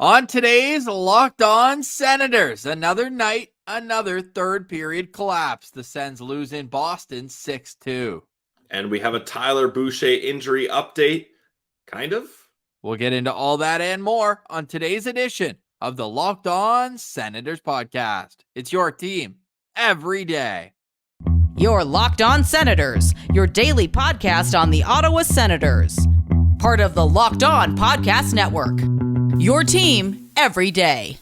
On today's Locked On Senators, another night, another third period collapse. The Sens lose in Boston 6-2. And we have a Tyler Boucher injury update, kind of. We'll get into all that and more on today's edition of the Locked On Senators podcast. It's your team every day. Your Locked On Senators, your daily podcast on the Ottawa Senators. Part of the Locked On Podcast Network. Your team every day.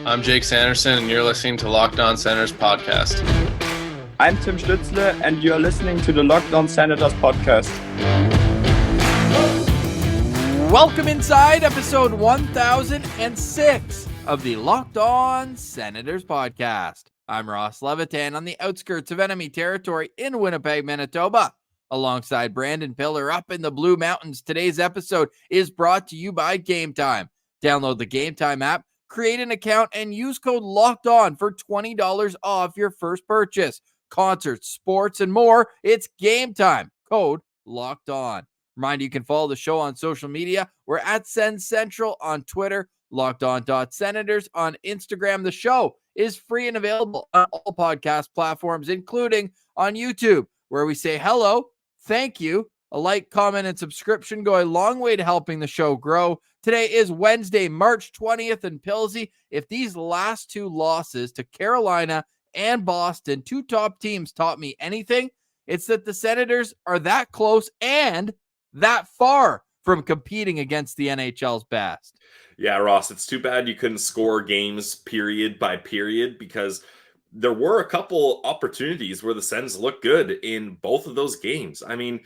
I'm Jake Sanderson, and you're listening to Locked On Senators podcast. I'm Tim Stützle, and you're listening to the Locked On Senators podcast. Welcome inside episode 1006 of the Locked On Senators podcast. I'm Ross Levitan on the outskirts of enemy territory in Winnipeg, Manitoba. Alongside Brandon Piller up in the Blue Mountains, today's episode is brought to you by Game Time. Download the Game Time app, create an account, and use code LOCKEDON for $20 off your first purchase. Concerts, sports, and more, it's Game Time. Code Locked On. Reminder, you can follow the show on social media. We're at Sens Central on Twitter, LockedOn.Senators on Instagram. The show is free and available on all podcast platforms, including on YouTube, where we say hello, thank you. A like, comment, and subscription go a long way to helping the show grow. Today is Wednesday, March 20th, and Pilsy, if these last two losses to Carolina and Boston, two top teams, taught me anything, it's that the Senators are that close and that far from competing against the NHL's best. Yeah, Ross, it's too bad you couldn't score games period by period, because there were a couple opportunities where the Sens looked good in both of those games. I mean,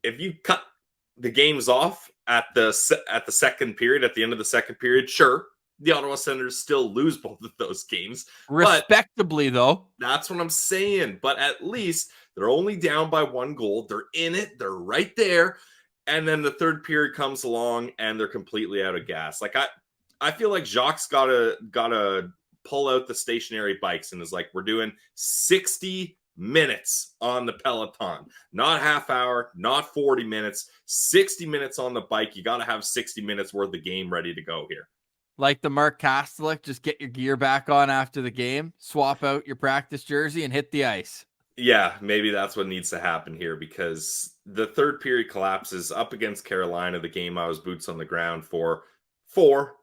if you cut the games off at the second period, at the end of the second period, sure, the Ottawa Senators still lose both of those games. Respectably, though. That's what I'm saying. But at least they're only down by one goal. They're in it. They're right there. And then the third period comes along and they're completely out of gas. Like I feel like Jacques gotta pull out the stationary bikes and is like, we're doing 60 minutes on the Peloton, not half hour, not 40 minutes, 60 minutes on the bike. You got to have 60 minutes worth of game ready to go here. Like the Mark Kastelik, just get your gear back on after the game, swap out your practice jersey, and hit the ice. Yeah, maybe that's what needs to happen here, because the third period collapses up against Carolina, the game I was boots on the ground for 4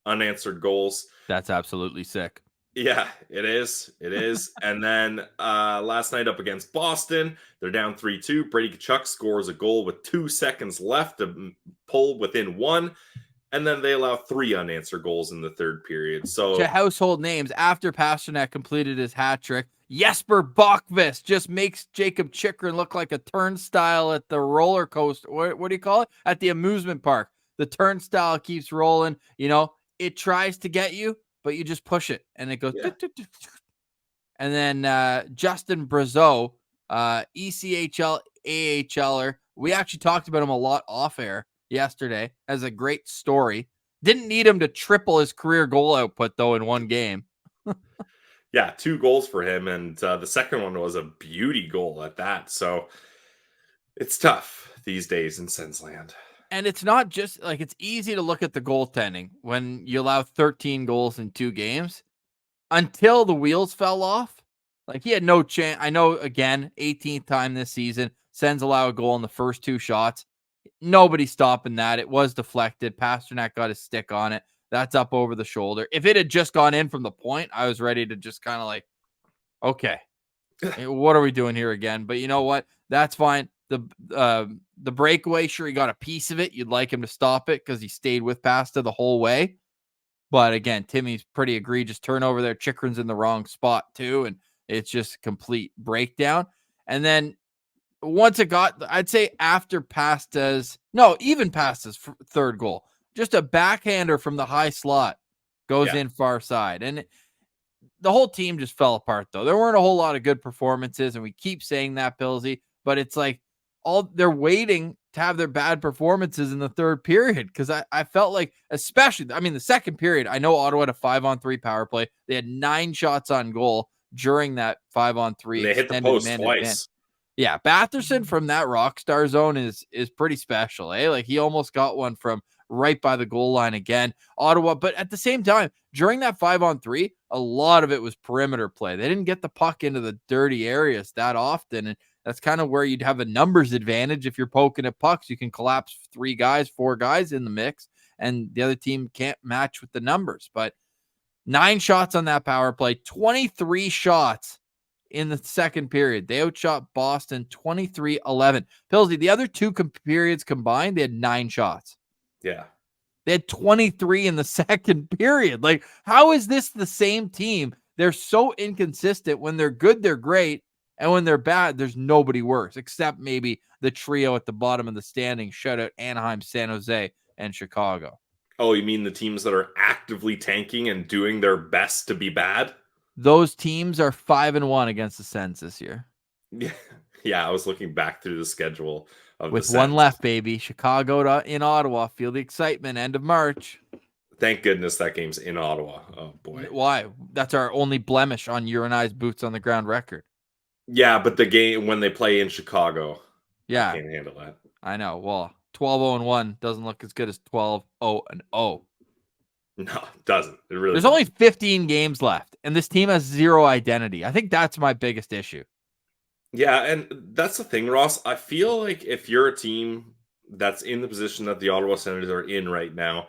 unanswered goals. That's absolutely sick. Yeah, it is. It is. And then last night up against Boston, they're down 3-2. Brady Tkachuk scores a goal with 2 seconds left to pull within 1. And then they allow 3 unanswered goals in the third period. So to household names, after Pastrnak completed his hat trick, Jesper Bokvist just makes Jacob Chychrun look like a turnstile at the roller coaster. What do you call it? At the amusement park. The turnstile keeps rolling. You know, it tries to get you, but you just push it and it goes. Yeah. And then Justin Brazeau, ECHL, AHLer. We actually talked about him a lot off air yesterday as a great story. Didn't need him to triple his career goal output, though, in one game. Yeah, 2 goals for him, and the second one was a beauty goal at that. So it's tough these days in Sensland. And it's not just like, it's easy to look at the goaltending when you allow 13 goals in 2 games until the wheels fell off. Like, he had no chance. I know, again, 18th time this season, Sens allow a goal in the first 2 shots. Nobody's stopping that. It was deflected. Pastrnak got his stick on it. That's up over the shoulder. If it had just gone in from the point, I was ready to just kind of like, okay, what are we doing here again? But you know what? That's fine. The breakaway, sure, he got a piece of it. You'd like him to stop it because he stayed with Pasta the whole way. But again, Timmy's pretty egregious turnover there. Chychrun's in the wrong spot too, and it's just a complete breakdown. And then once it got, I'd say after Pasta's third goal, just a backhander from the high slot goes in far side. And the whole team just fell apart, though. There weren't a whole lot of good performances, and we keep saying that, Pilsy, but it's like they're waiting to have their bad performances in the third period, because I felt like, especially, I mean, the second period, I know Ottawa had a 5-on-3 power play. They had 9 shots on goal during that 5-on-3. They hit the post twice. Yeah, Batherson from that rock star zone is pretty special, eh? Like he almost got one from right by the goal line again. Ottawa, but at the same time, during that 5-on-3, a lot of it was perimeter play. They didn't get the puck into the dirty areas that often, and that's kind of where you'd have a numbers advantage. If you're poking at pucks, you can collapse 3 guys, 4 guys in the mix, and the other team can't match with the numbers. But 9 shots on that power play, 23 shots in the second period. They outshot Boston 23-11. Pillsy, the other 2 periods combined, they had 9 shots. Yeah. They had 23 in the second period. Like, how is this the same team? They're so inconsistent. When they're good, they're great. And when they're bad, there's nobody worse, except maybe the trio at the bottom of the standings. Shout out Anaheim, San Jose, and Chicago. Oh, you mean the teams that are actively tanking and doing their best to be bad? Those teams are 5-1 against the Sens this year. Yeah, I was looking back through the schedule of with the one Sens. left, baby. Chicago in Ottawa. Feel the excitement. End of March. Thank goodness that game's in Ottawa. Oh boy. Why? That's our only blemish on your and I's boots on the ground record. Yeah, but the game when they play in Chicago, yeah, I can't handle that. I know. Well, 12-0-1 doesn't look as good as 12-0-0. No, it doesn't. It really There's doesn't. only 15 games left, and this team has zero identity. I think that's my biggest issue. Yeah, and that's the thing, Ross. I feel like if you're a team that's in the position that the Ottawa Senators are in right now,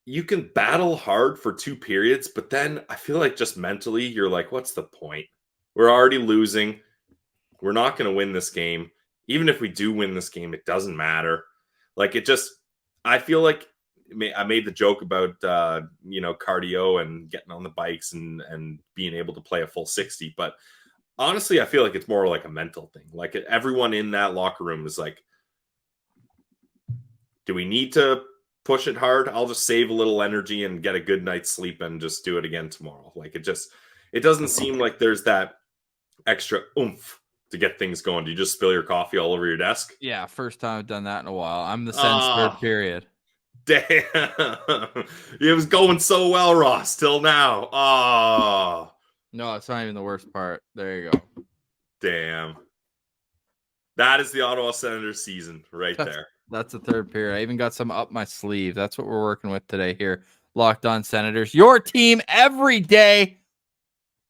you can battle hard for 2 periods, but then I feel like just mentally, you're like, what's the point? We're already losing. We're not going to win this game. Even if we do win this game, it doesn't matter. Like, I feel like I made the joke about, cardio and getting on the bikes and being able to play a full 60. But honestly, I feel like it's more like a mental thing. Like everyone in that locker room is like, do we need to push it hard? I'll just save a little energy and get a good night's sleep and just do it again tomorrow. Like it doesn't seem like there's that extra oomph to get things going. Do you just spill your coffee all over your desk? Yeah, first time I've done that in a while. I'm the Sens third period. Damn. It was going so well, Ross, till now. Oh. No, it's not even the worst part. There you go. Damn. That is the Ottawa Senators season right there. That's the third period. I even got some up my sleeve. That's what we're working with today here. Locked On Senators. Your team every day.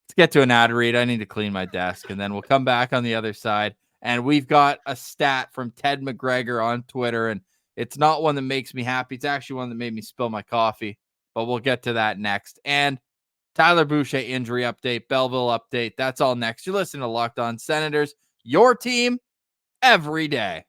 Let's get to an ad read. I need to clean my desk, and then we'll come back on the other side. And we've got a stat from Ted McGregor on Twitter, and it's not one that makes me happy. It's actually one that made me spill my coffee, but we'll get to that next. And Tyler Boucher injury update, Belleville update. That's all next. You're listening to Locked On Senators, your team every day.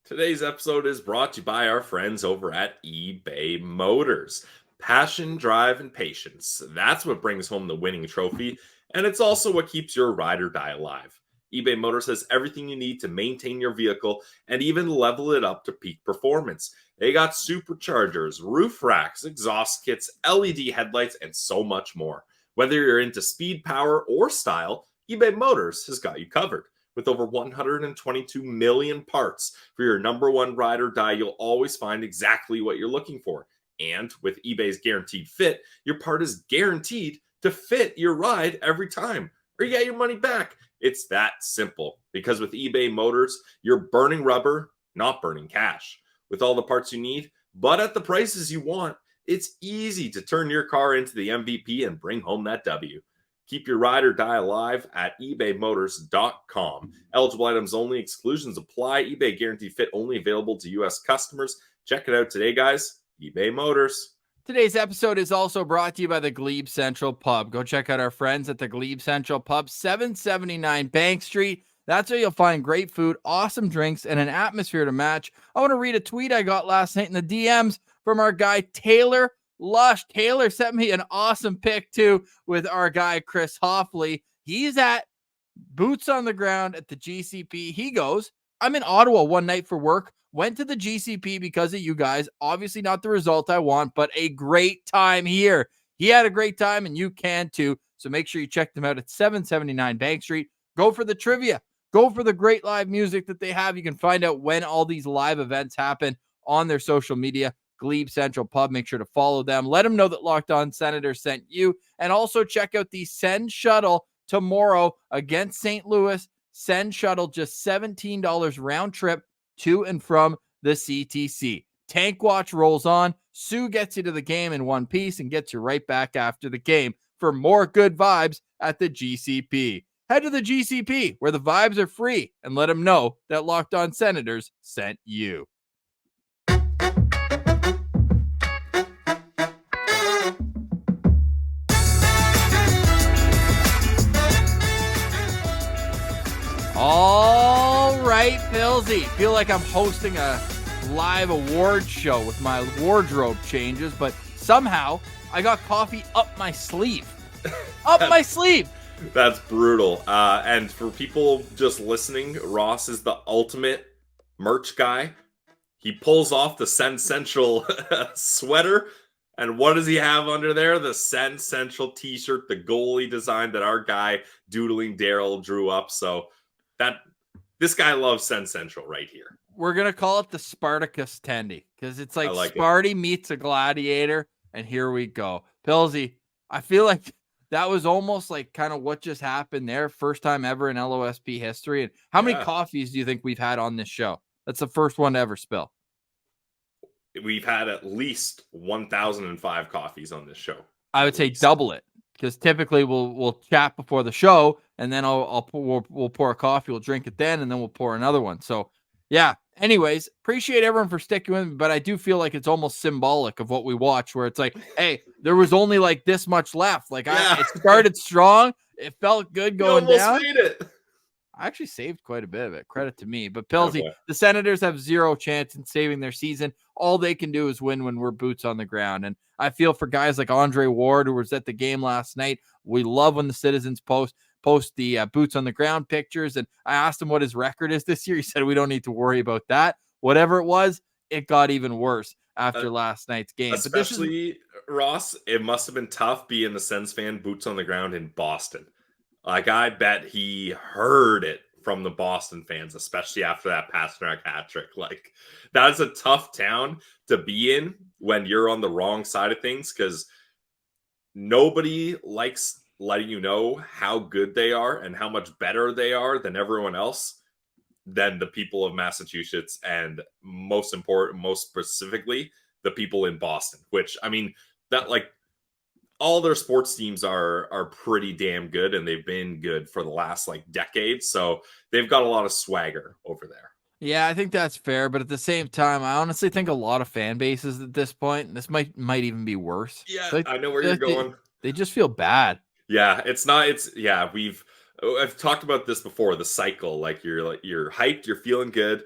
Today's episode is brought to you by our friends over at eBay Motors. Passion, drive, and patience. That's what brings home the winning trophy, and it's also what keeps your ride or die alive. eBay Motors has everything you need to maintain your vehicle and even level it up to peak performance. They got superchargers, roof racks, exhaust kits, LED headlights, and so much more. Whether you're into speed, power, or style, eBay Motors has got you covered. With over 122 million parts for your number one ride or die, you'll always find exactly what you're looking for. And with eBay's Guaranteed Fit, your part is guaranteed to fit your ride every time, or you get your money back. It's that simple. Because with eBay Motors, you're burning rubber, not burning cash. With all the parts you need, but at the prices you want, it's easy to turn your car into the MVP and bring home that W. Keep your ride or die alive at ebaymotors.com. Eligible items only. Exclusions apply. eBay Guaranteed Fit only available to U.S. customers. Check it out today, guys. eBay Motors. Today's episode is also brought to you by the Glebe Central Pub. Go check out our friends at the Glebe Central Pub, 779 Bank Street. That's where you'll find great food, awesome drinks, and an atmosphere to match. I want to read a tweet I got last night in the DMs from our guy, Taylor Lush. Taylor sent me an awesome pic, too, with our guy, Chris Hoffley. He's at boots on the ground at the GCP. He goes, I'm in Ottawa one night for work. Went to the GCP because of you guys. Obviously not the result I want, but a great time here. He had a great time, and you can too. So make sure you check them out at 779 Bank Street. Go for the trivia. Go for the great live music that they have. You can find out when all these live events happen on their social media. Glebe Central Pub. Make sure to follow them. Let them know that Locked On Senators sent you. And also check out the Sens Shuttle tomorrow against St. Louis. Sens Shuttle, just $17 round trip to and from the CTC. Tank Watch rolls on. Sue gets you to the game in one piece and gets you right back after the game for more good vibes at the GCP. Head to the GCP where the vibes are free and let them know that Locked On Senators sent you. All right, Pillsy. Feel like I'm hosting a live award show with my wardrobe changes, but somehow I got coffee up my sleeve. My sleeve. That's brutal. And for people just listening, Ross is the ultimate merch guy. He pulls off the Sens Central sweater. And what does he have under there? The Sens Central t-shirt, the goalie design that our guy Doodling Daryl drew up. So this guy loves Sens Central right here. We're going to call it the Spartacus Tendy because it's like it. Sparty meets a gladiator. And here we go. Pillsy, I feel like that was almost like kind of what just happened there. First time ever in LOSP history. And how many coffees do you think we've had on this show? That's the first one to ever spill. We've had at least 1,005 coffees on this show. I would say double it because typically we'll chat before the show and then we'll pour a coffee, we'll drink it then, and then we'll pour another one. So yeah. Anyways, appreciate everyone for sticking with me, but I do feel like it's almost symbolic of what we watch, where it's like, hey, there was only like this much left. Like it started strong, it felt good going down. Made it. I actually saved quite a bit of it. Credit to me. But Pillsy, the Senators have zero chance in saving their season. All they can do is win when we're boots on the ground. And I feel for guys like Andre Ward, who was at the game last night. We love when the citizens post the boots on the ground pictures. And I asked him what his record is this year. He said, we don't need to worry about that. Whatever it was, it got even worse after last night's game. Especially, Ross, it must have been tough being the Sens fan boots on the ground in Boston. Like, I bet he heard it from the Boston fans, especially after that Pastrnak hat trick. Like, that is a tough town to be in when you're on the wrong side of things, because nobody likes letting you know how good they are and how much better they are than everyone else, than the people of Massachusetts, and most specifically, the people in Boston, which, I mean, that, like, all their sports teams are pretty damn good, and they've been good for the last like decade. So they've got a lot of swagger over there. Yeah, I think that's fair. But at the same time, I honestly think a lot of fan bases at this point, this might even be worse. Yeah, I know where you're going. They just feel bad. Yeah, I've talked about this before, the cycle. Like you're hyped, you're feeling good.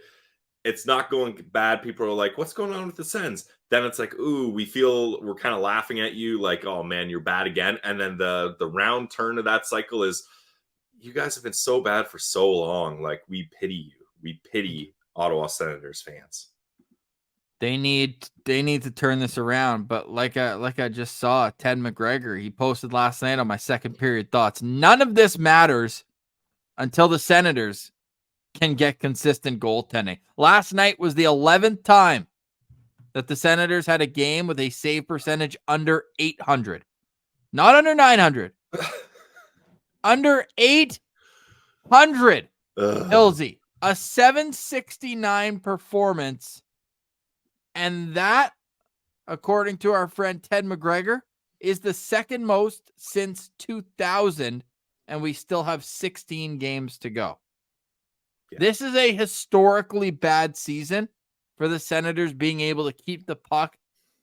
It's not going bad. People are like, what's going on with the Sens? Then it's like, ooh, we're kind of laughing at you like, oh man, you're bad again. And then the round turn of that cycle is, you guys have been so bad for so long. Like, we pity you. We pity Ottawa Senators fans. They need to turn this around. But like I just saw, Ted McGregor, he posted last night on my second period thoughts. None of this matters until the Senators can get consistent goaltending. Last night was the 11th time that the Senators had a game with a save percentage under 800. Not under 900. Under 800. Hilsey. A 769 performance. And that, according to our friend Ted McGregor, is the second most since 2000. And we still have 16 games to go. Yeah. This is a historically bad season for the Senators being able to keep the puck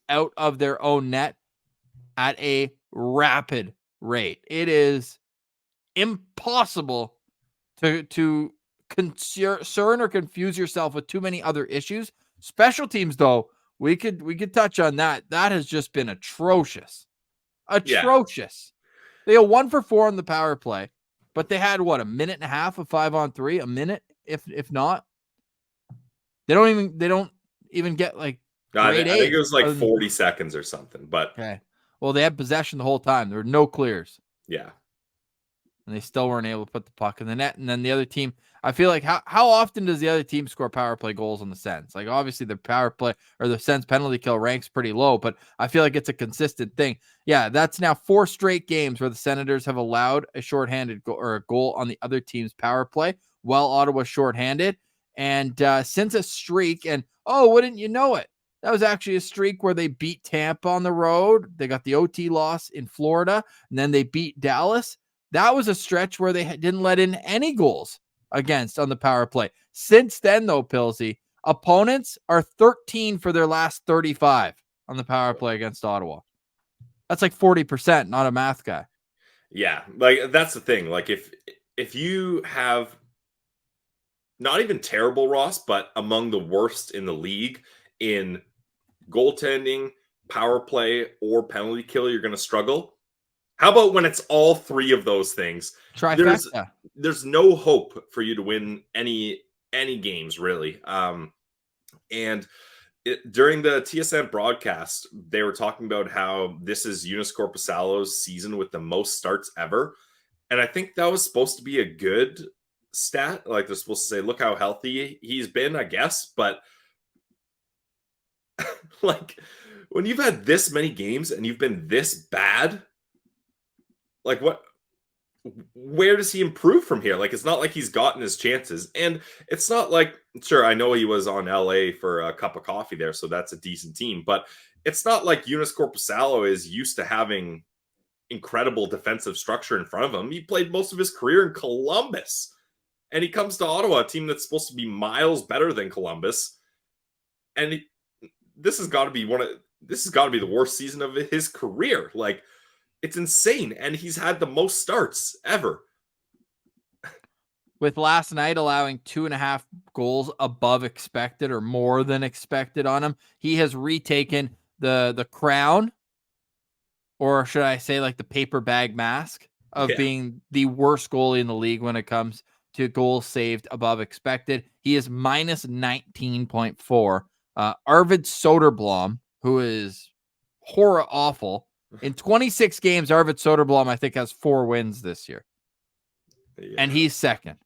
out of their own net at a rapid rate. It is impossible to concern or confuse yourself with too many other issues. Special teams, though, we could touch on that. That has just been atrocious. Atrocious. Yeah. They are 1 for 4 on the power play, but they had a minute and a half of 5-on-3, a minute, if not. They don't even get like. I think it was like 40 seconds or something. But okay, well, they had possession the whole time. There were no clears. Yeah, and they still weren't able to put the puck in the net. And then the other team, I feel like how often does the other team score power play goals on the Sens? Like obviously the power play or the Sens penalty kill ranks pretty low, but I feel like it's a consistent thing. Yeah, that's now 4 straight games where the Senators have allowed a shorthanded goal or a goal on the other team's power play while Ottawa's shorthanded. And since a streak, and wouldn't you know it? That was actually a streak where they beat Tampa on the road. They got the OT loss in Florida, and then they beat Dallas. That was a stretch where they didn't let in any goals against on the power play. Since then, though, Pilsy, opponents are 13 for their last 35 on the power play against Ottawa. That's like 40%, not a math guy. Yeah, like that's the thing. Like if you have not even terrible, Ross, but among the worst in the league in goaltending, power play, or penalty kill, you're going to struggle. How about when it's all 3 of those things? Trifecta. There's no hope for you to win any games, really. And during the TSN broadcast, they were talking about how this is Joonas Korpisalo's season with the most starts ever. And I think that was supposed to be a good stat. Like they're supposed to say, look how healthy he's been, I guess. But like when you've had this many games and you've been this bad, like where does he improve from here? Like, it's not like he's gotten his chances. And it's not like, sure, I know he was on LA for a cup of coffee there, so that's a decent team. But it's not like Joonas Korpisalo is used to having incredible defensive structure in front of him. He played most of his career in Columbus. And he comes to Ottawa, a team that's supposed to be miles better than Columbus. And this has got to be the worst season of his career. Like, it's insane. And he's had the most starts ever. With last night allowing 2.5 goals above expected or more than expected on him, he has retaken the crown, or should I say like the paper bag mask of being the worst goalie in the league when it comes to goals saved above expected. He is minus 19.4. Arvid Soderblom, who is horror awful. In 26 games, Arvid Soderblom, I think, has 4 wins this year. Yeah. And he's second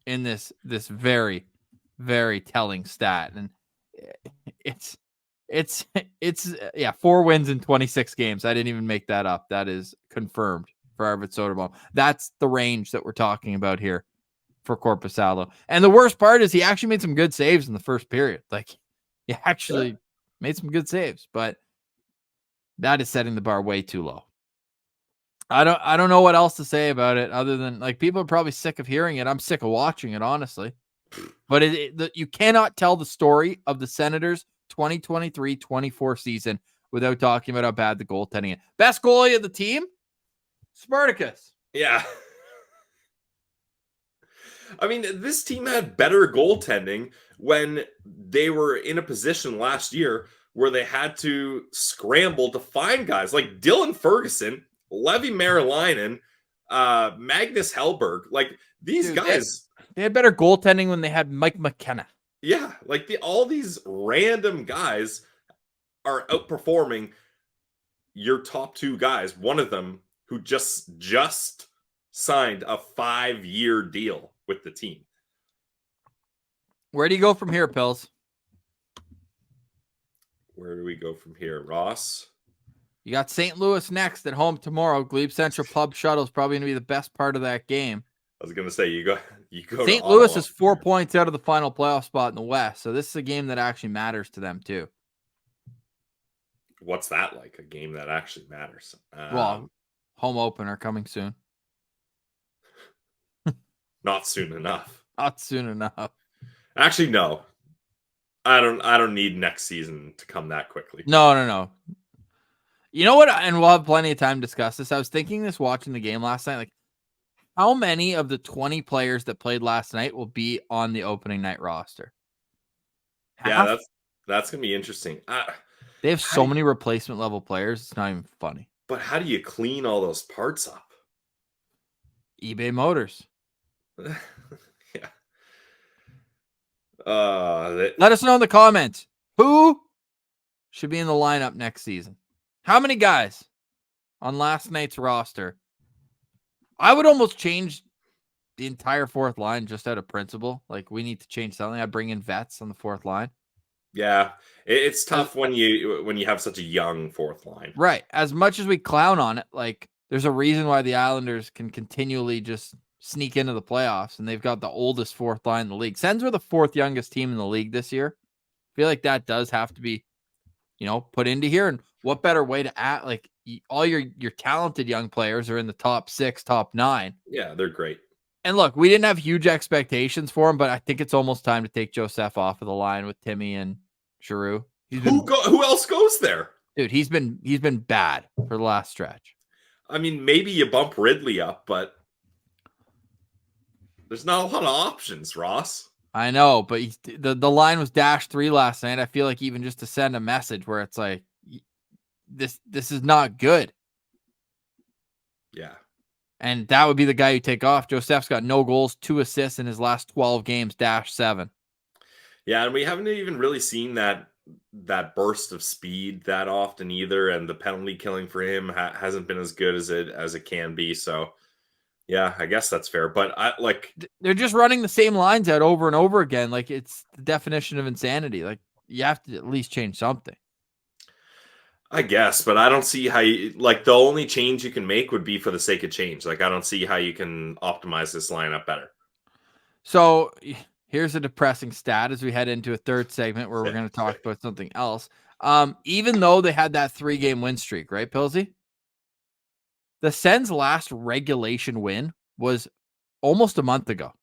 in this very, very telling stat. And it's 4 wins in 26 games. I didn't even make that up. That is confirmed for Arvid Soderblom. That's the range that we're talking about here for Korpisalo. And the worst part is he actually made some good saves in the first period. Like, he actually made some good saves, but that is setting the bar way too low. I don't know what else to say about it other than, like, people are probably sick of hearing it. I'm sick of watching it, honestly. But you cannot tell the story of the Senators 2023-24 season without talking about how bad the goaltending is. Best goalie of the team? Spartacus. Yeah. I mean, this team had better goaltending when they were in a position last year where they had to scramble to find guys like Dylan Ferguson, Levi Marilainen, Magnus Hellberg. Like, these guys... They had better goaltending when they had Mike McKenna. Yeah, like all these random guys are outperforming your top 2 guys. One of them who just signed a 5-year deal with the team. Where do you go from here, Pills? Where do we go from here, Ross? You got St. Louis next at home tomorrow. Glebe Central Pub Shuttle is probably going to be the best part of that game. I was going to say, you go. St. Louis is 4 points out of the final playoff spot in the West, so this is a game that actually matters to them too. What's that like? A game that actually matters? Well, home opener coming soon. Not soon enough. Not soon enough. Actually, no. I don't need next season to come that quickly. No. You know what? And we'll have plenty of time to discuss this. I was thinking this watching the game last night. Like, how many of the 20 players that played last night will be on the opening night roster? Yeah, that's going to be interesting. They have so many replacement level players. It's not even funny. But how do you clean all those parts up? eBay Motors. Yeah. Let us know in the comments who should be in the lineup next season. How many guys on last night's roster I would almost change the entire fourth line just out of principle. Like, we need to change something. I bring in vets on the fourth line. Yeah, it's tough when you have such a young fourth line. Right. As much as we clown on it, like, there's a reason why the Islanders can continually just sneak into the playoffs, and they've got the oldest fourth line in the league. Sens were the fourth youngest team in the league this year. I feel like that does have to be, put into here. And what better way to act? Like, all your talented young players are in the top 6, top 9. Yeah, they're great. And look, we didn't have huge expectations for him, but I think it's almost time to take Joseph off of the line with Timmy and Giroux. Who else goes there? Dude, he's been bad for the last stretch. I mean, maybe you bump Ridley up, but there's not a lot of options, Ross. I know, but the line was -3 last night. I feel like even just to send a message where it's like, this is not good. Yeah. And that would be the guy you take off. Joseph's got no goals, 2 assists in his last 12 games, -7. Yeah, and we haven't even really seen that burst of speed that often either, and the penalty killing for him hasn't been as good as it can be. So, yeah, I guess that's fair. But they're just running the same lines out over and over again. Like, it's the definition of insanity. Like, you have to at least change something. I guess, but I don't see how the only change you can make would be for the sake of change. Like, I don't see how you can optimize this lineup better. So here's a depressing stat as we head into a third segment where we're going to talk about something else. Even though they had that 3-game win streak, right, Pilsy? The Sens' last regulation win was almost a month ago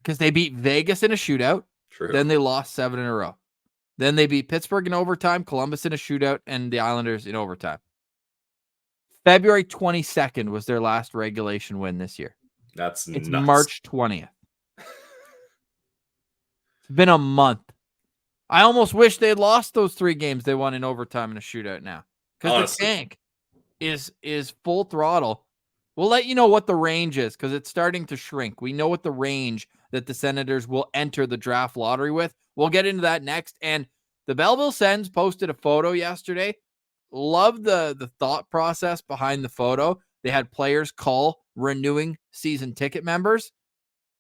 because they beat Vegas in a shootout. True. Then they lost 7 in a row. Then they beat Pittsburgh in overtime, Columbus in a shootout, and the Islanders in overtime. February 22nd was their last regulation win this year. It's nuts. March 20th. It's been a month. I almost wish they had lost those 3 games they won in overtime in a shootout now. Because the tank is full throttle. We'll let you know what the range is because it's starting to shrink. We know what the range that the Senators will enter the draft lottery with. We'll get into that next. And the Belleville Sens posted a photo yesterday. Love the thought process behind the photo. They had players call renewing season ticket members,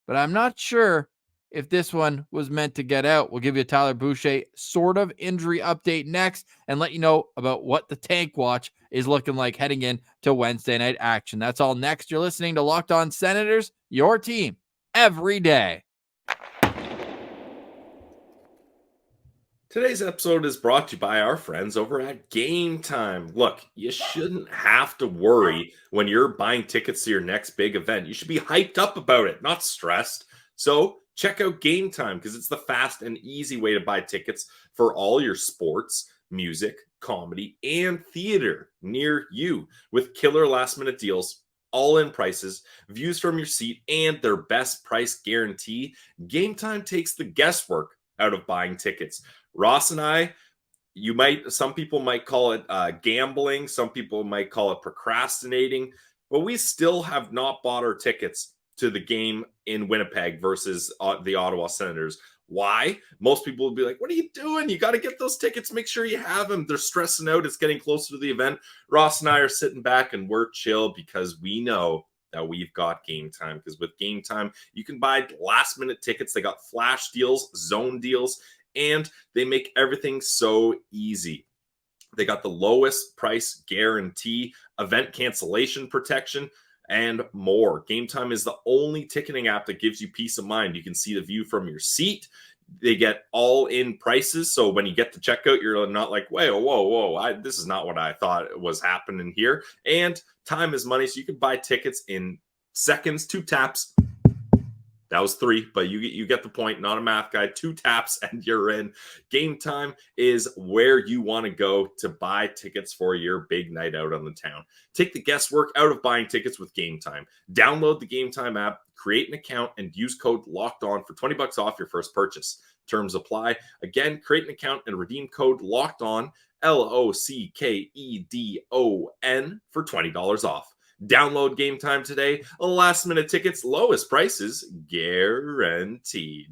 but I'm not sure if this one was meant to get out. We'll give you a Tyler Boucher sort of injury update next and let you know about what the tank watch is looking like heading in to Wednesday night action. That's all next. You're listening to Locked On Senators, your team every day. Today's episode is brought to you by our friends over at Game Time. Look, you shouldn't have to worry when you're buying tickets to your next big event. You should be hyped up about it, not stressed. So check out Game Time because it's the fast and easy way to buy tickets for all your sports, music, comedy, and theater near you with killer last-minute deals, all-in prices, views from your seat, and their best price guarantee. Game Time takes the guesswork out of buying tickets. Ross and I, some people might call it gambling. Some people might call it procrastinating, but we still have not bought our tickets to the game in Winnipeg versus the Ottawa Senators. Why? Most people will be like, what are you doing? You got to get those tickets. Make sure you have them. They're stressing out. It's getting closer to the event. Ross and I are sitting back and we're chill because we know that we've got Game Time. Because with Game Time, you can buy last minute tickets. They got flash deals, zone deals, and they make everything so easy. They got the lowest price guarantee, event cancellation protection, and more. Game Time is the only ticketing app that gives you peace of mind. You can see the view from your seat. They get all-in prices, so when you get to checkout, you're not like, whoa, this is not what I thought was happening here. And time is money, so you can buy tickets in seconds, 2 taps. That was 3, but you get the point. Not a math guy. 2 taps and you're in. Game Time is where you want to go to buy tickets for your big night out on the town. Take the guesswork out of buying tickets with Game Time. Download the Game Time app, create an account, and use code LOCKEDON for $20 off your first purchase. Terms apply. Again, create an account and redeem code LOCKEDON, LOCKEDON, for $20 off. Download Game Time today. Last minute tickets, lowest prices guaranteed.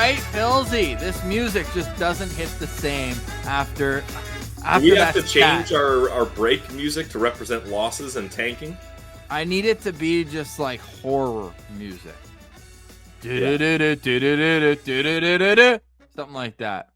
right, Pillsy. This music just doesn't hit the same after we have that to change our break music to represent losses and tanking. I need it to be just like horror music. Something like that.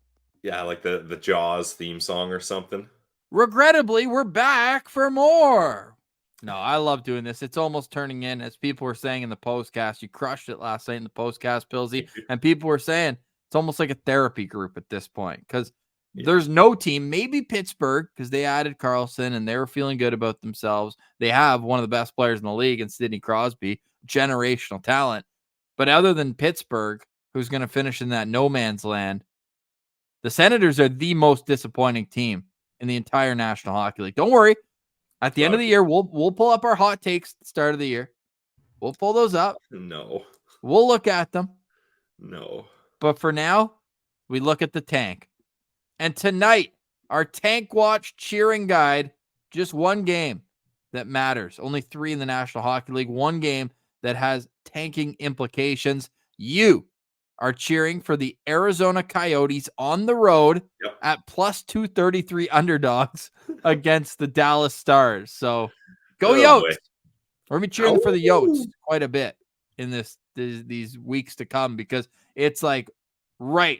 Yeah, like the Jaws theme song or something. Regrettably, we're back for more. No, I love doing this. It's almost turning in, as people were saying in the postcast. You crushed it last night in the postcast, Pillsy. And people were saying it's almost like a therapy group at this point because there's no team, maybe Pittsburgh, because they added Carlson and they were feeling good about themselves. They have one of the best players in the league in Sidney Crosby, generational talent. But other than Pittsburgh, who's going to finish in that no man's land, the Senators are the most disappointing team in the entire National Hockey League. Don't worry. At the end of the year, we'll pull up our hot takes at the start of the year. We'll pull those up. No. We'll look at them. No. But for now, we look at the tank. And tonight, our Tank Watch cheering guide, just one game that matters. Only 3 in the National Hockey League. One game that has tanking implications. You are cheering for the Arizona Coyotes on the road at plus 233 underdogs against the Dallas Stars. So go Yotes. Boy. We're going to be cheering for the Yotes quite a bit in these weeks to come because it's like right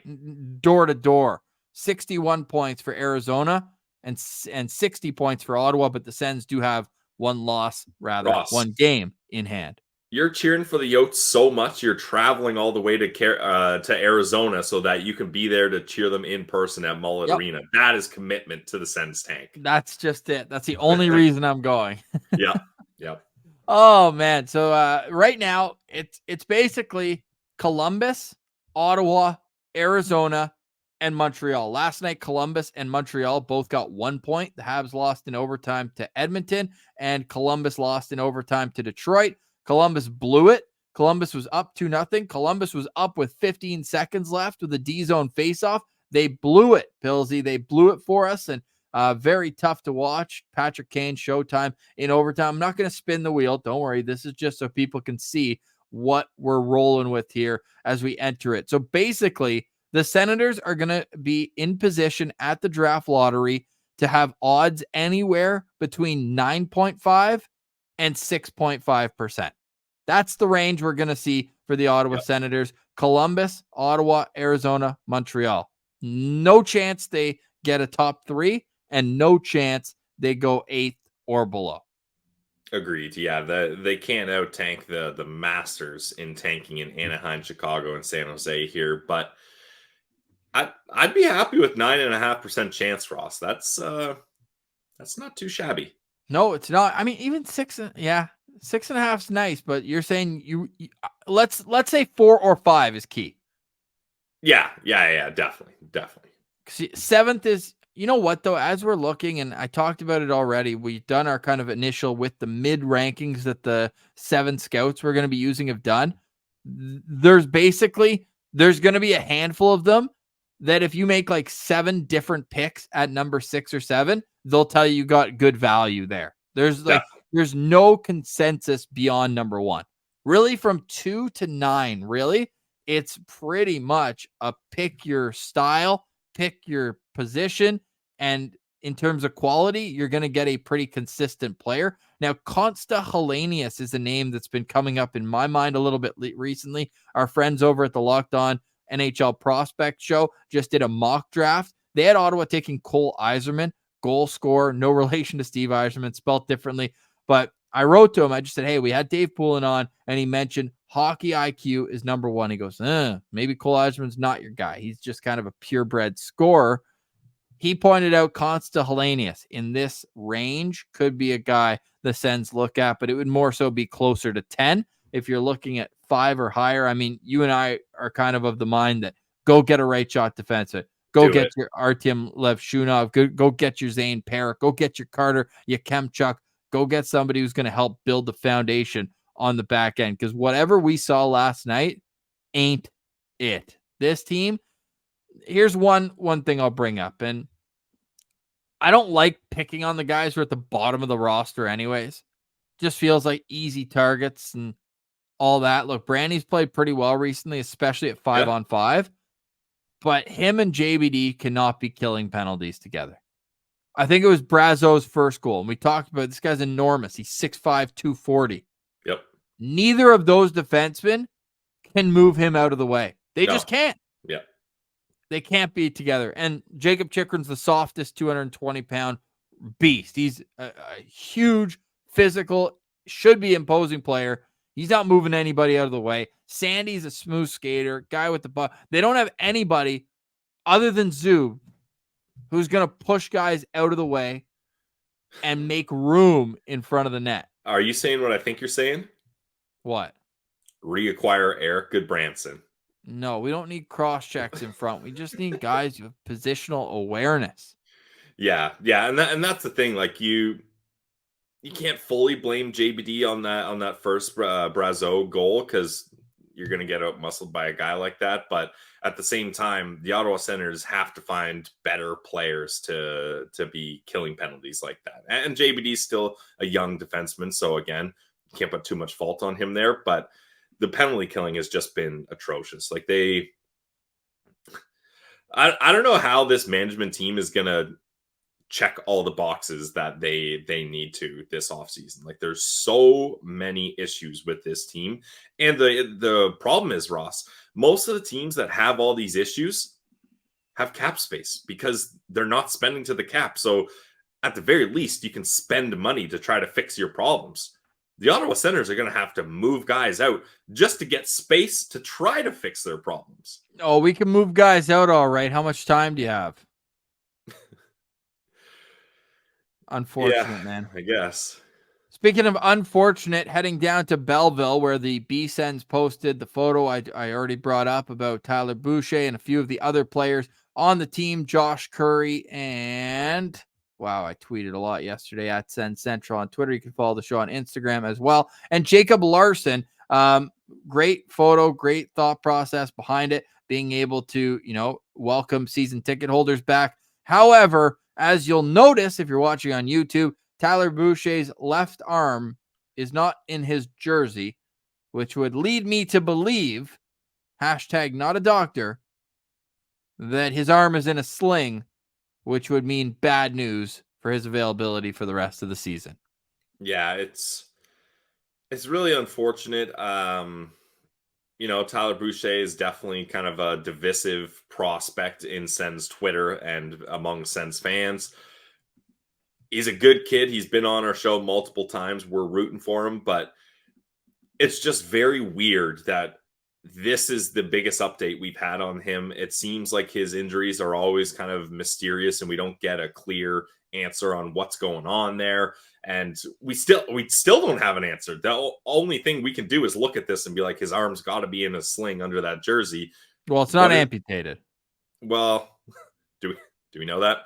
door to door. 61 points for Arizona and 60 points for Ottawa, but the Sens do have one one game in hand. You're cheering for the Yotes so much, you're traveling all the way to Arizona so that you can be there to cheer them in person at Mullet Arena. That is commitment to the Sens tank. That's just it. That's the only reason I'm going. Yeah. Oh, man. So right now, it's basically Columbus, Ottawa, Arizona, and Montreal. Last night, Columbus and Montreal both got 1 point. The Habs lost in overtime to Edmonton, and Columbus lost in overtime to Detroit. Columbus blew it. Columbus was up 2-0. Columbus was up with 15 seconds left with a D-zone faceoff. They blew it, Pillsy. They blew it for us, and very tough to watch. Patrick Kane, showtime in overtime. I'm not going to spin the wheel. Don't worry. This is just so people can see what we're rolling with here as we enter it. So basically, the Senators are going to be in position at the draft lottery to have odds anywhere between 9.5 and 6.5%. That's the range we're going to see for the Ottawa Senators. Columbus, Ottawa, Arizona, Montreal. No chance they get a top 3 and no chance they go 8th or below. Agreed. Yeah, they can't out-tank the masters in tanking in Anaheim, Chicago, and San Jose here, but I'd be happy with 9.5% chance, Ross. That's not too shabby. No, it's not. I mean, even 6.5 is nice, but you're saying you let's say 4 or 5 is key. Yeah, definitely. 7th is, you know what though, as we're looking, and I talked about it already, we've done our kind of initial with the mid rankings that the 7 scouts we're going to be using have done. There's going to be a handful of them that if you make like 7 different picks at number 6 or 7, they'll tell you got good value there. There's no consensus beyond number 1. Really, from 2 to 9, really, it's pretty much a pick your style, pick your position, and in terms of quality, you're going to get a pretty consistent player. Now, Consta Helenius is a name that's been coming up in my mind a little bit recently. Our friends over at the Locked On NHL Prospect Show just did a mock draft. They had Ottawa taking Cole Yzerman, goal scorer, no relation to Steve Yzerman, spelled differently. But I wrote to him. I just said, hey, we had Dave Poulin on, and he mentioned hockey IQ is number 1. He goes, maybe Cole Yzerman's not your guy. He's just kind of a purebred scorer. He pointed out Consta Helenius in this range could be a guy the Sens look at, but it would more so be closer to 10. If you're looking at 5 or higher, I mean, you and I are kind of the mind that go get a right shot defenseman. Go get your Artyom Levshunov. Go get your Zane Parrott. Go get your Carter Yakemchuk. Go get somebody who's going to help build the foundation on the back end. Because whatever we saw last night ain't it. This team, here's one thing I'll bring up. And I don't like picking on the guys who are at the bottom of the roster anyways. Just feels like easy targets and all that. Look, Brandy's played pretty well recently, especially at 5-on-5. but him and JBD cannot be killing penalties together. I think it was Brazeau's first goal, and we talked about this guy's enormous. He's 6'5", 240. Yep. Neither of those defensemen can move him out of the way. They just can't. Yeah. They can't be together. And Jacob Chikrin's the softest 220-pound beast. He's a huge, physical, should be imposing player. He's not moving anybody out of the way. Sandy's a smooth skater, guy with the butt. They don't have anybody other than Zub who's going to push guys out of the way and make room in front of the net. Are you saying what I think you're saying? What? Reacquire Eric Goodbranson. No, we don't need cross checks in front. We just need guys with positional awareness. Yeah, and that's the thing. Like you can't fully blame JBD on that first Brazeau goal because you're going to get out muscled by a guy like that. But at the same time, the Ottawa Senators have to find better players to be killing penalties like that. And JBD's still a young defenseman, so again, can't put too much fault on him there. But the penalty killing has just been atrocious. Like I don't know how this management team is going to check all the boxes that they need to this offseason. Like there's so many issues with this team. And the problem is, Ross, most of the teams that have all these issues have cap space because they're not spending to the cap. So at the very least, you can spend money to try to fix your problems. The Ottawa Senators are going to have to move guys out just to get space to try to fix their problems. Oh, we can move guys out all right. How much time do you have? Unfortunate, man. I guess. Speaking of unfortunate, heading down to Belleville, where the Sens posted the photo I already brought up about Tyler Boucher and a few of the other players on the team, Josh Curry, and wow, I tweeted a lot yesterday at Sens Central on Twitter. You can follow the show on Instagram as well. And Jacob Larson, great photo, great thought process behind it, being able to, welcome season ticket holders back. However, as you'll notice if you're watching on YouTube, Tyler Boucher's left arm is not in his jersey, which would lead me to believe, hashtag not a doctor, that his arm is in a sling, which would mean bad news for his availability for the rest of the season. Yeah, it's really unfortunate. Tyler Boucher is definitely kind of a divisive prospect in Sens Twitter and among Sens fans. He's a good kid. He's been on our show multiple times. We're rooting for him, but it's just very weird that this is the biggest update we've had on him. It seems like his injuries are always kind of mysterious and we don't get a clear answer on what's going on there. And we still don't have an answer. The only thing we can do is look at this and be like, his arm's got to be in a sling under that jersey. Well, it's not amputated. Well, do we know that?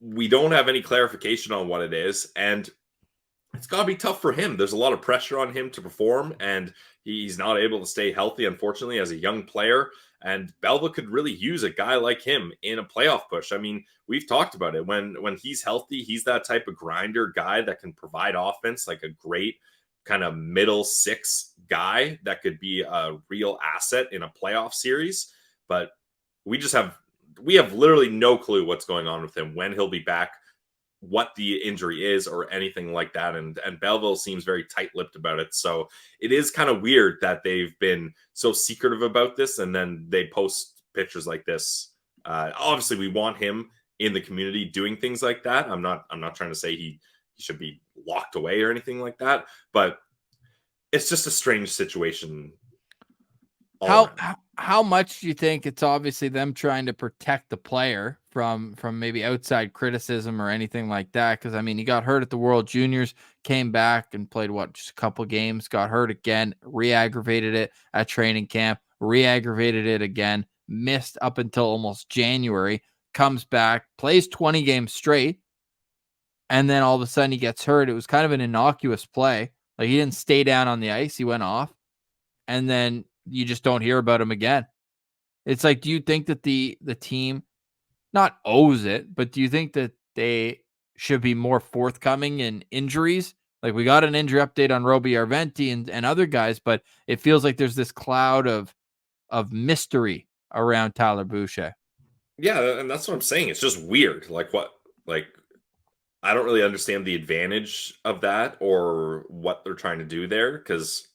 We don't have any clarification on what it is, and it's got to be tough for him. There's a lot of pressure on him to perform, and he's not able to stay healthy, unfortunately, as a young player. And Belleville could really use a guy like him in a playoff push. I mean, we've talked about it. When he's healthy, he's that type of grinder guy that can provide offense, like a great kind of middle six guy that could be a real asset in a playoff series. But we have literally no clue what's going on with him, when he'll be back, what the injury is, or anything like that. And Belleville seems very tight-lipped about it. So it is kind of weird that they've been so secretive about this, and then they post pictures like this. Obviously, we want him in the community doing things like that. I'm not trying to say he should be locked away or anything like that, but it's just a strange situation. How much do you think it's obviously them trying to protect the player from maybe outside criticism or anything like that? Because, I mean, he got hurt at the World Juniors, came back and played, just a couple games, got hurt again, re-aggravated it at training camp, re-aggravated it again, missed up until almost January, comes back, plays 20 games straight, and then all of a sudden he gets hurt. It was kind of an innocuous play. Like, he didn't stay down on the ice. He went off, and then you just don't hear about him again. It's like, do you think that the team not owes it, but do you think that they should be more forthcoming in injuries? Like, we got an injury update on Roby Arventi and other guys, but it feels like there's this cloud of of mystery around Tyler Boucher. Yeah, and that's what I'm saying. It's just weird. I don't really understand the advantage of that or what they're trying to do there, because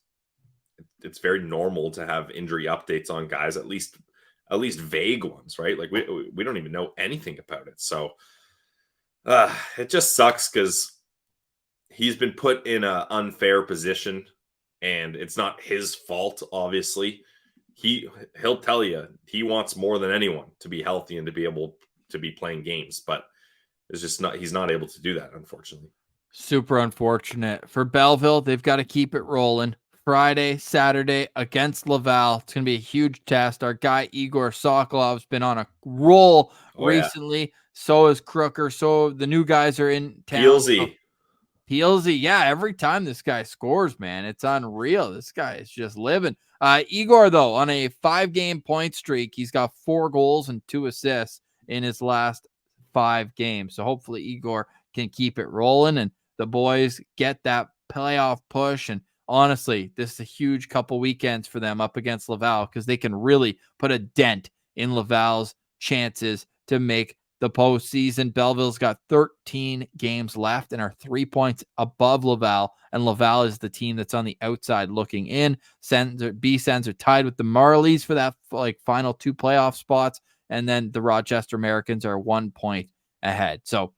it's very normal to have injury updates on guys, at least vague ones, right? Like we don't even know anything about it. So it just sucks because he's been put in an unfair position, and it's not his fault, obviously. He'll tell you he wants more than anyone to be healthy and to be able to be playing games, but it's just not, he's not able to do that, unfortunately. Super unfortunate. For Belleville, they've got to keep it rolling. Friday, Saturday against Laval. It's going to be a huge test. Our guy Igor Sokolov's been on a roll recently. Yeah. So is Crooker. So the new guys are in town. Peelsy. Yeah, every time this guy scores, man, it's unreal. This guy is just living. Igor, though, on a 5-game point streak, he's got 4 goals and 2 assists in his last 5 games. So hopefully Igor can keep it rolling and the boys get that playoff push. And honestly, this is a huge couple weekends for them up against Laval, because they can really put a dent in Laval's chances to make the postseason. Belleville's got 13 games left and are 3 points above Laval, and Laval is the team that's on the outside looking in. Sens are tied with the Marlies for that final 2 playoff spots, and then the Rochester Americans are 1 point ahead. So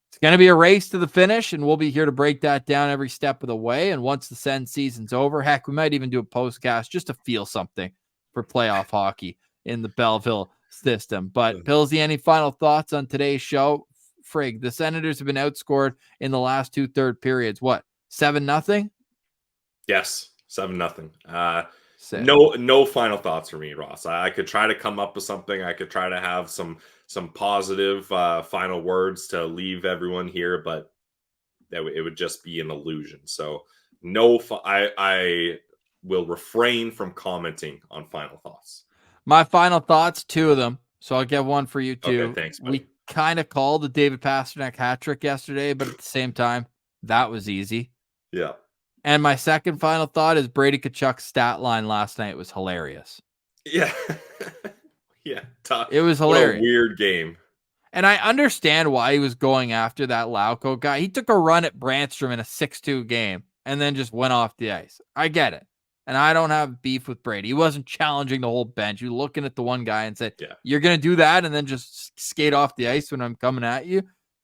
it's going to be a race to the finish, and we'll be here to break that down every step of the way. And once the Sens season's over, heck, we might even do a postcast just to feel something for playoff hockey in the Belleville system. But Pillsy, any final thoughts on today's show? Frig, the Senators have been outscored in the last 2 third periods. What, 7-0? Yes, 7-0. No final thoughts for me, Ross. I could try to come up with something. I could try to have some positive final words to leave everyone here, but it would just be an illusion. So I will refrain from commenting on final thoughts. My final thoughts, 2 of them. So I'll get one for you too. Okay, thanks, buddy. We kind of called the David Pastrnak hat trick yesterday, but at the same time, that was easy. Yeah. And my second final thought is Brady Tkachuk's stat line last night was hilarious. Yeah. Yeah. It was hilarious. What a weird game. And I understand why he was going after that Lauco guy. He took a run at Brandstrom in a 6-2 game and then just went off the ice. I get it. And I don't have beef with Brady. He wasn't challenging the whole bench. He was looking at the one guy and said, You're going to do that and then just skate off the ice when I'm coming at you?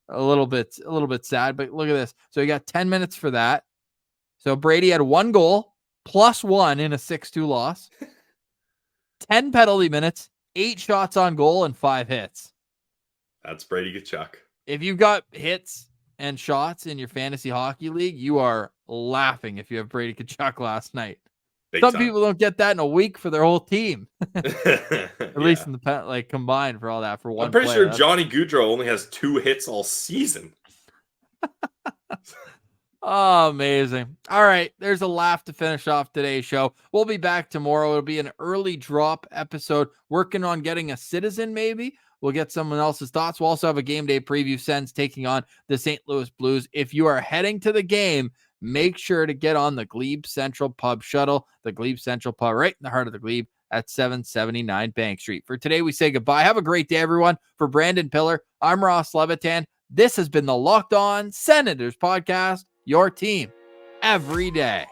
A little bit sad, but look at this. So he got 10 minutes for that. So Brady had 1 goal, +1 in a 6-2 loss, 10 penalty minutes, 8 shots on goal, and 5 hits. That's Brady Tkachuk. If you got hits and shots in your fantasy hockey league, you are laughing if you have Brady Tkachuk last night. Some people don't get that in a week for their whole team. At least in the combined for all that for one. I'm pretty sure Johnny Gaudreau only has 2 hits all season. Oh, amazing. All right. There's a laugh to finish off today's show. We'll be back tomorrow. It'll be an early drop episode, working on getting a citizen maybe. We'll get someone else's thoughts. We'll also have a game day preview. Sens taking on the St. Louis Blues. If you are heading to the game, make sure to get on the Glebe Central Pub shuttle, the Glebe Central Pub right in the heart of the Glebe at 779 Bank Street. For today, we say goodbye. Have a great day, everyone. For Brandon Piller, I'm Ross Levitan. This has been the Locked On Senators podcast, your team every day.